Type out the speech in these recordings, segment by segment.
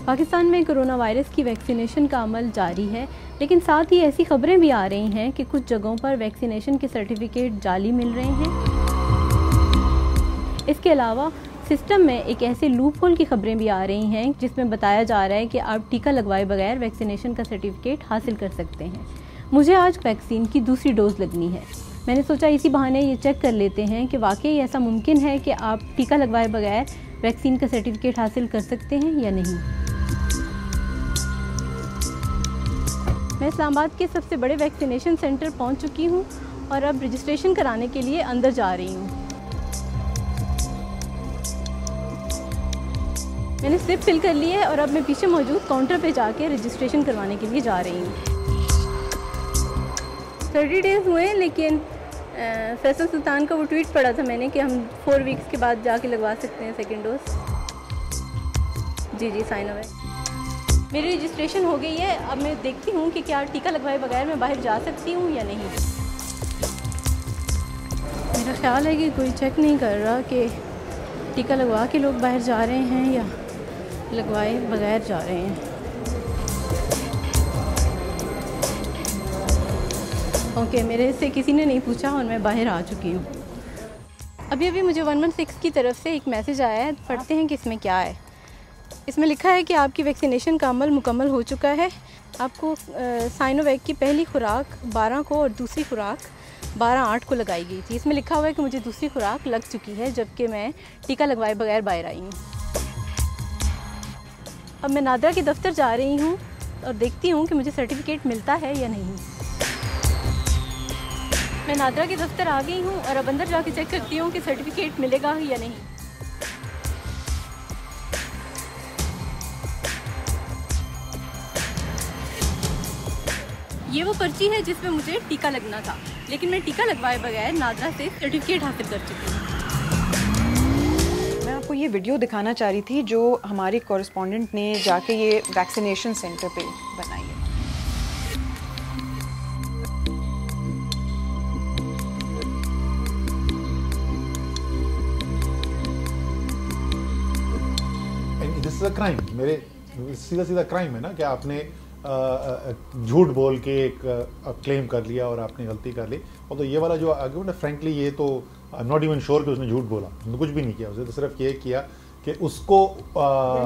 पाकिस्तान में corona virus की vaccination का अमल जारी है, लेकिन साथ ही ऐसी खबरें भी आ रही हैं कि कुछ जगहों पर वैक्सीनेशन के सर्टिफिकेट जाली मिल रहे हैं। इसके अलावा सिस्टम में एक ऐसे लूप होल की खबरें भी आ रही हैं जिसमें बताया जा रहा है कि आप टीका लगवाए बगैर वैक्सीनेशन का सर्टिफिकेट हासिल कर सकते हैं। मुझे आज वैक्सीन की दूसरी डोज लगनी है। मैंने सोचा इसी बहाने ये चेक कर लेते हैं कि वाकई ऐसा मुमकिन है कि आप टीका लगवाए बगैर वैक्सीन का सर्टिफिकेट हासिल कर सकते हैं या नहीं। मैं इस्लामाबाद के सबसे बड़े वैक्सीनेशन सेंटर पहुंच चुकी हूं और अब रजिस्ट्रेशन कराने के लिए अंदर जा रही हूं। मैंने स्लिप फिल कर ली है और अब मैं पीछे मौजूद काउंटर पे जाके रजिस्ट्रेशन करवाने के लिए जा रही हूँ। 30 डेज़ हुए हैं, लेकिन फैसल सुल्तान का वो ट्वीट पढ़ा था मैंने कि हम 4 वीक्स के बाद जाके लगवा सकते हैं सेकेंड डोज। जी साइन अवे। मेरी रजिस्ट्रेशन हो गई है। अब मैं देखती हूँ कि क्या टीका लगवाए बगैर मैं बाहर जा सकती हूँ या नहीं। मेरा ख्याल है कि कोई चेक नहीं कर रहा कि टीका लगवा के लोग बाहर जा रहे हैं या लगवाए बगैर जा रहे हैं। ओके, मेरे से किसी ने नहीं पूछा और मैं बाहर आ चुकी हूँ। अभी मुझे 116 की तरफ से एक मैसेज आया है। पढ़ते हैं कि इसमें क्या है। इसमें लिखा है कि आपकी वैक्सीनेशन का अमल मुकम्मल हो चुका है। आपको साइनोवैक की पहली खुराक 12 को और दूसरी खुराक 12/8 को लगाई गई थी। इसमें लिखा हुआ है कि मुझे दूसरी खुराक लग चुकी है, जबकि मैं टीका लगवाए बगैर बाहर आई हूँ। अब मैं नादरा के दफ्तर जा रही हूँ और देखती हूँ कि मुझे सर्टिफिकेट मिलता है या नहीं। मैं नादरा के दफ्तर आ गई हूँ और अब अंदर जाके चेक करती हूँ कि सर्टिफिकेट मिलेगा या नहीं। ये वो पर्ची है जिसमें मुझे टीका लगना था, लेकिन मैं टीका लगवाए बगैर नादरा से सर्टिफिकेट हासिल कर चुकी हूँ। मैं आपको ये वीडियो दिखाना चाह रही थी जो हमारी कॉरेस्पॉन्डेंट ने जाके ये वैक्सीनेशन सेंटर पे बनाई है। This is a crime. मेरे सीधा क्राइम है ना कि आपने झूठ बोल के एक क्लेम कर लिया और आपने गलती कर ली। और तो ये वाला जो आर्गुमेंट है, फ्रैंकली ये तो I am not even sure कि उसने झूठ बोला। उसने कुछ भी नहीं किया। उसने तो सिर्फ ये किया कि उसको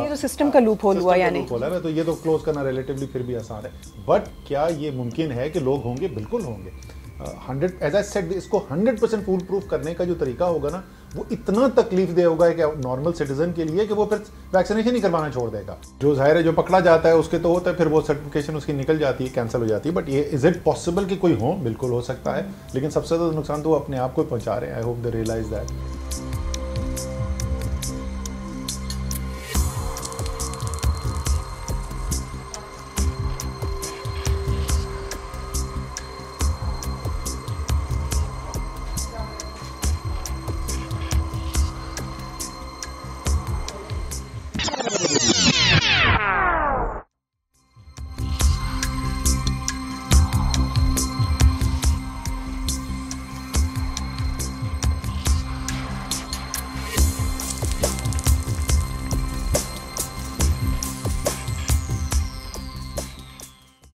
ये तो सिस्टम का लूप होल हुआ या नहीं। तो ये तो क्लोज करना रिलेटिवली फिर भी आसान है। बट क्या ये मुमकिन है कि लोग होंगे? बिल्कुल होंगे। 100 एज आई सेड, इसको 100% फूल प्रूफ करने का जो तरीका होगा ना, वो इतना तकलीफ दे होगा कि नॉर्मल सिटीजन के लिए कि वो फिर वैक्सीनेशन ही करवाना छोड़ देगा। जो जाहिर है जो पकड़ा जाता है उसके तो होता है, फिर वो सर्टिफिकेशन उसकी निकल जाती है, कैंसिल हो जाती है। बट ये इज इट पॉसिबल कि कोई हो? बिल्कुल हो सकता है, लेकिन सबसे ज़्यादा नुकसान तो वो अपने आप को पहुंचा रहे हैं। I hope they realise that.